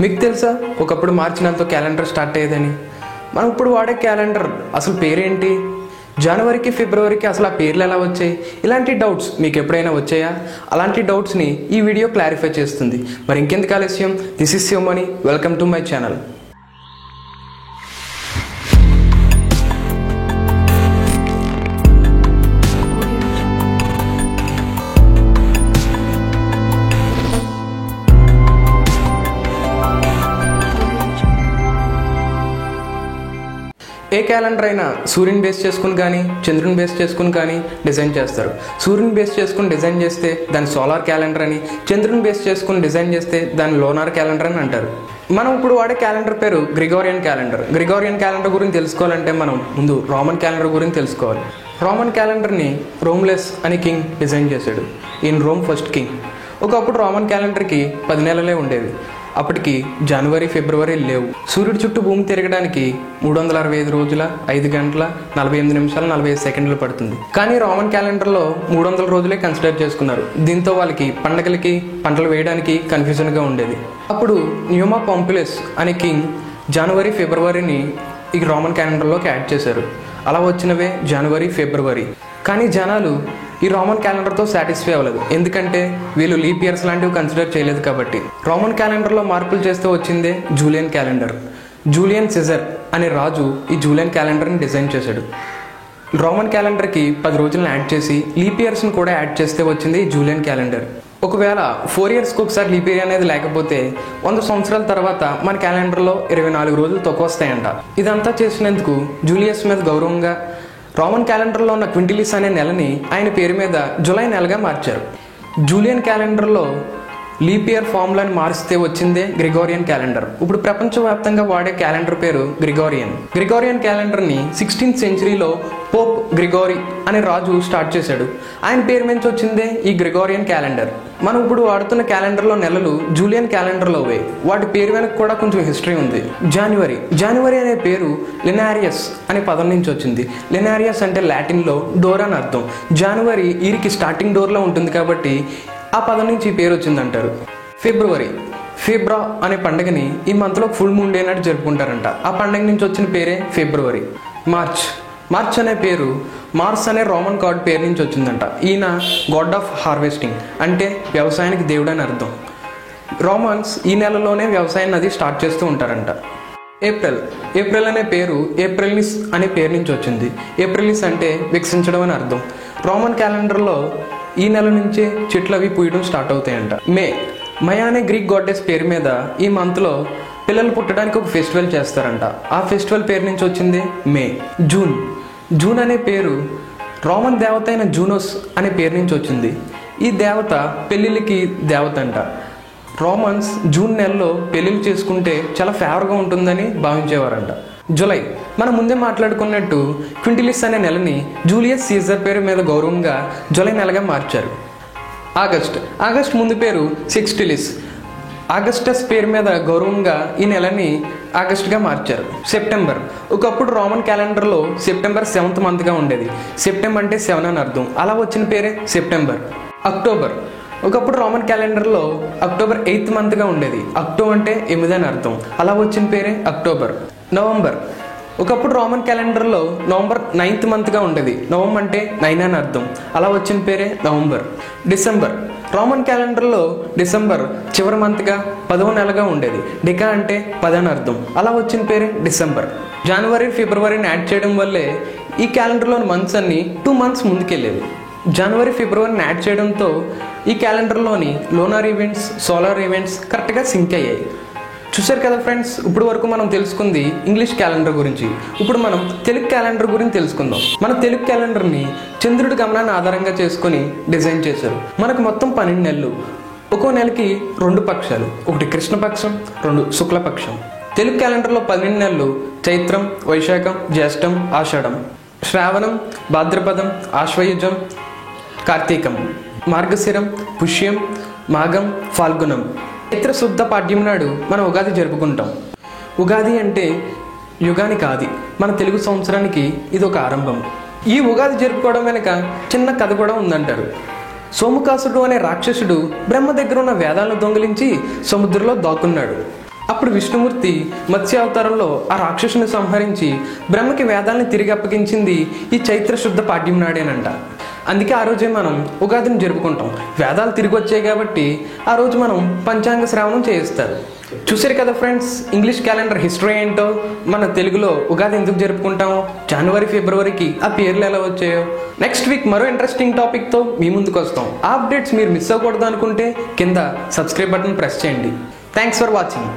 మీకు తెలుసా ఒకప్పుడు మార్చి నెలతో క్యాలెండర్ స్టార్ట్ అయ్యేదని? మనం ఇప్పుడు వాడే క్యాలెండర్ అసలు పేరేంటి? జనవరికి ఫిబ్రవరికి అసలు ఆ పేర్లు ఎలా వచ్చాయి? ఇలాంటి డౌట్స్ మీకు ఎప్పుడైనా వచ్చాయా? అలాంటి డౌట్స్ని ఈ వీడియో క్లారిఫై చేస్తుంది. మరి ఇంకెందుకు ఆలస్యం? This is Shivamani, welcome to my channel. ఏ క్యాలెండర్ అయినా సూర్యుని బేస్ చేసుకుని కానీ చంద్రుని బేస్ చేసుకుని కానీ డిజైన్ చేస్తారు. సూర్యుని బేస్ చేసుకుని డిజైన్ చేస్తే దాన్ని సోలార్ క్యాలెండర్ అని, చంద్రుని బేస్ చేసుకుని డిజైన్ చేస్తే దాన్ని లోనార్ క్యాలెండర్ అని అంటారు. మనం ఇప్పుడు వాడే క్యాలెండర్ పేరు గ్రిగోరియన్ క్యాలెండర్. గ్రిగోరియన్ క్యాలెండర్ గురించి తెలుసుకోవాలంటే మనం ముందు రోమన్ క్యాలెండర్ గురించి తెలుసుకోవాలి. రోమన్ క్యాలెండర్ని రోమ్లెస్ అని కింగ్ డిజైన్ చేశాడు. ఈయన రోమ్ ఫస్ట్ కింగ్. ఒకప్పుడు రోమన్ క్యాలెండర్కి 10 నెలలే ఉండేవి. అప్పటికి జనవరి ఫిబ్రవరి లేవు. సూర్యుడి చుట్టూ భూమి తిరగడానికి 365 రోజుల 5 గంటల 48 నిమిషాలు 45 సెకండ్లు పడుతుంది. కానీ రోమన్ క్యాలెండర్లో 300 రోజులే కన్సిడర్ చేసుకున్నారు. దీంతో వాళ్ళకి పండగలకి పంటలు వేయడానికి కన్ఫ్యూజన్గా ఉండేది. అప్పుడు న్యూమా పాంపులస్ అనే కింగ్ జనవరి ఫిబ్రవరిని ఈ రోమన్ క్యాలెండర్లోకి యాడ్ చేశారు. అలా వచ్చినవే జనవరి ఫిబ్రవరి. కానీ జనాలు ఈ రోమన్ క్యాలెండర్తో సాటిస్ఫై అవ్వలేదు. ఎందుకంటే వీళ్ళు లీప్ ఇయర్స్ లాంటివి కన్సిడర్ చేయలేదు కాబట్టి. రోమన్ క్యాలెండర్లో మార్పులు చేస్తూ వచ్చిందే జూలియన్ క్యాలెండర్. జూలియన్ సిజర్ అనే రాజు ఈ జూలియన్ క్యాలెండర్ని డిజైన్ చేశాడు. రోమన్ క్యాలెండర్కి 10 రోజులను యాడ్ చేసి లీప్ ఇయర్స్ని కూడా యాడ్ చేస్తే వచ్చింది ఈ జూలియన్ క్యాలెండర్. ఒకవేళ 4 ఇయర్స్కి ఒకసారి లీప్ ఇయర్ అనేది లేకపోతే 100 సంవత్సరాల తర్వాత మన క్యాలెండర్లో 24 రోజులు తక్కువ వస్తాయంట. ఇదంతా చేసినందుకు జూలియస్ మీద గౌరవంగా రోమన్ క్యాలెండర్లో ఉన్న క్వింటిలిస్ అనే నెలని ఆయన పేరు మీద జూలై నెలగా మార్చారు. జూలియన్ క్యాలెండర్లో లీప్ ఇయర్ ఫార్ములాని మారిస్తే వచ్చిందే గ్రిగోరియన్ క్యాలెండర్. ఇప్పుడు ప్రపంచవ్యాప్తంగా వాడే క్యాలెండర్ పేరు గ్రిగోరియన్. గ్రిగోరియన్ క్యాలెండర్ని 16th సెంచరీలో పోప్ గ్రిగోరీ అనే రాజు స్టార్ట్ చేశాడు. ఆయన పేరు నుంచి వచ్చిందే ఈ గ్రిగోరియన్ క్యాలెండర్. మనం ఇప్పుడు వాడుతున్న క్యాలెండర్లో నెలలు జూలియన్ క్యాలెండర్లోవే. వాటి పేరు వెనక కూడా కొంచెం హిస్టరీ ఉంది. జాన్వరి అనే పేరు లినారియస్ అనే పదం నుంచి వచ్చింది. లినారియస్ అంటే లాటిన్లో డోర్ అని అర్థం. జనవరి ఈరికి స్టార్టింగ్ డోర్లో ఉంటుంది కాబట్టి ఆ పదం నుంచి ఈ పేరు వచ్చిందంటారు. ఫిబ్రా అనే పండుగని ఈ మంత్లో ఫుల్ మూన్ డే నాడు జరుపుకుంటారంట. ఆ పండుగ నుంచి వచ్చిన పేరే ఫిబ్రవరి. మార్చ్ అనే పేరు మార్స్ అనే రోమన్ గాడ్ పేరు నుంచి వచ్చిందంట. ఈయన గాడ్ ఆఫ్ హార్వెస్టింగ్ అంటే వ్యవసాయానికి దేవుడు అని అర్థం. రోమన్స్ ఈ నెలలోనే వ్యవసాయాన్ని అది స్టార్ట్ చేస్తూ ఉంటారంట. ఏప్రిల్ అనే పేరు ఏప్రిలిస్ అనే పేరు నుంచి వచ్చింది. ఏప్రిలిస్ అంటే వికసించడం అని అర్థం. రోమన్ క్యాలెండర్లో ఈ నెల నుంచే చెట్లు అవి పూయడం స్టార్ట్ అవుతాయంట. మే అనే గ్రీక్ గాడెస్ పేరు మీద ఈ మంత్లో పిల్లలు పుట్టడానికి ఒక ఫెస్టివల్ చేస్తారంట. ఆ ఫెస్టివల్ పేరు నుంచి వచ్చింది మే. జూన్ అనే పేరు రోమన్ దేవత అయిన జూనోస్ అనే పేరు నుంచి వచ్చింది. ఈ దేవత పెళ్ళిళ్ళకి దేవత అంట. రోమన్స్ జూన్ నెలలో పెళ్ళిళ్ళు చేసుకుంటే చాలా ఫేవర్గా ఉంటుందని భావించేవారంట. జూలై మనం ముందే మాట్లాడుకున్నట్టు క్వింటిలిస్ అనే నెలని జూలియస్ సీజర్ పేరు మీద గౌరవంగా జూలై నెలగా మార్చారు. ఆగస్ట్ ముందు పేరు సెక్స్టిలిస్. ఆగస్టస్ పేరు మీద గౌరవంగా ఈ నెలని ఆగస్టుగా మార్చారు. సెప్టెంబర్ ఒకప్పుడు రోమన్ క్యాలెండర్లో సెప్టెంబర్ 7th మంత్గా ఉండేది. సెప్టెంబర్ అంటే 7 అని అర్థం. అలా వచ్చిన పేరే సెప్టెంబర్. అక్టోబర్ ఒకప్పుడు రోమన్ క్యాలెండర్లో అక్టోబర్ 8th మంత్గా ఉండేది. అక్టో అంటే 8 అని అర్థం. అలా వచ్చిన పేరే అక్టోబర్. నవంబర్ ఒకప్పుడు రోమన్ క్యాలెండర్లో నవంబర్ 9th మంత్గా ఉండేది. నవంబర్ అంటే 9 అని అర్థం. అలా వచ్చిన పేరే నవంబర్. డిసెంబర్ రోమన్ క్యాలెండర్లో డిసెంబర్ చివరి మంత్గా 10వ నెలగా ఉండేది. డికా అంటే 10 అని అర్థం. అలా వచ్చిన పేరే డిసెంబర్. జనవరి ఫిబ్రవరిని యాడ్ చేయడం వల్లే ఈ క్యాలెండర్లోని మంత్స్ అన్ని 2 months ముందుకెళ్ళేవి. జనవరి ఫిబ్రవరిని యాడ్ చేయడంతో ఈ క్యాలెండర్లోని లోనార్ ఈవెంట్స్ సోలార్ ఈవెంట్స్ కరెక్ట్గా సింక్ అయ్యాయి. చూశారు కదా ఫ్రెండ్స్, ఇప్పుడు వరకు మనం తెలుసుకుంది ఇంగ్లీష్ క్యాలెండర్ గురించి. ఇప్పుడు మనం తెలుగు క్యాలెండర్ గురించి తెలుసుకుందాం. మన తెలుగు క్యాలెండర్ని చంద్రుడి గమనాన్ని ఆధారంగా చేసుకుని డిజైన్ చేశారు. మనకు మొత్తం 12 నెలలు. ఒక్కో నెలకి 2 పక్షాలు, ఒకటి కృష్ణపక్షం, 2 శుక్లపక్షం. తెలుగు క్యాలెండర్లో 12 నెలలు చైత్రం, వైశాఖం, జ్యేష్టం, ఆషాఢం, శ్రావణం, భాద్రపదం, ఆశ్వయుజం, కార్తీకం, మార్గశిరం, పుష్యం, మాఘం, ఫాల్గుణం. చైత్ర శుద్ధ పాడ్యం నాడు మనం ఉగాది జరుపుకుంటాం. ఉగాది అంటే యుగానికి ఆది. మన తెలుగు సంవత్సరానికి ఇది ఒక ఆరంభం. ఈ ఉగాది జరుపుకోవడం వెనక చిన్న కథ కూడా ఉందంటారు. సోముకాసుడు అనే రాక్షసుడు బ్రహ్మ దగ్గర ఉన్న వేదాలను దొంగిలించి సముద్రంలో దాక్కున్నాడు. అప్పుడు విష్ణుమూర్తి మత్స్య అవతారంలో ఆ రాక్షసుని సంహరించి బ్రహ్మకి వేదాలను తిరిగి అప్పగించింది ఈ చైత్ర శుద్ధ పాడ్యం నాడేనంట. అందుకే ఆ రోజే మనం ఉగాదిని జరుపుకుంటాం. వేదాలు తిరిగి వచ్చాయి కాబట్టి ఆ రోజు మనం పంచాంగ శ్రావణం చేయిస్తారు. చూసారు కదా ఫ్రెండ్స్, ఇంగ్లీష్ క్యాలెండర్ హిస్టరీ ఏంటో, మన తెలుగులో ఉగాది ఎందుకు జరుపుకుంటామో, జనవరి ఫిబ్రవరికి ఆ పేర్లు ఎలా వచ్చాయో. నెక్స్ట్ వీక్ మరో ఇంట్రెస్టింగ్ టాపిక్తో మీ ముందుకు వస్తాం. ఆ అప్డేట్స్ మీరు మిస్ అవ్వకూడదు అనుకుంటే కింద సబ్స్క్రైబ్ బటన్ ప్రెస్ చేయండి. Thanks for watching.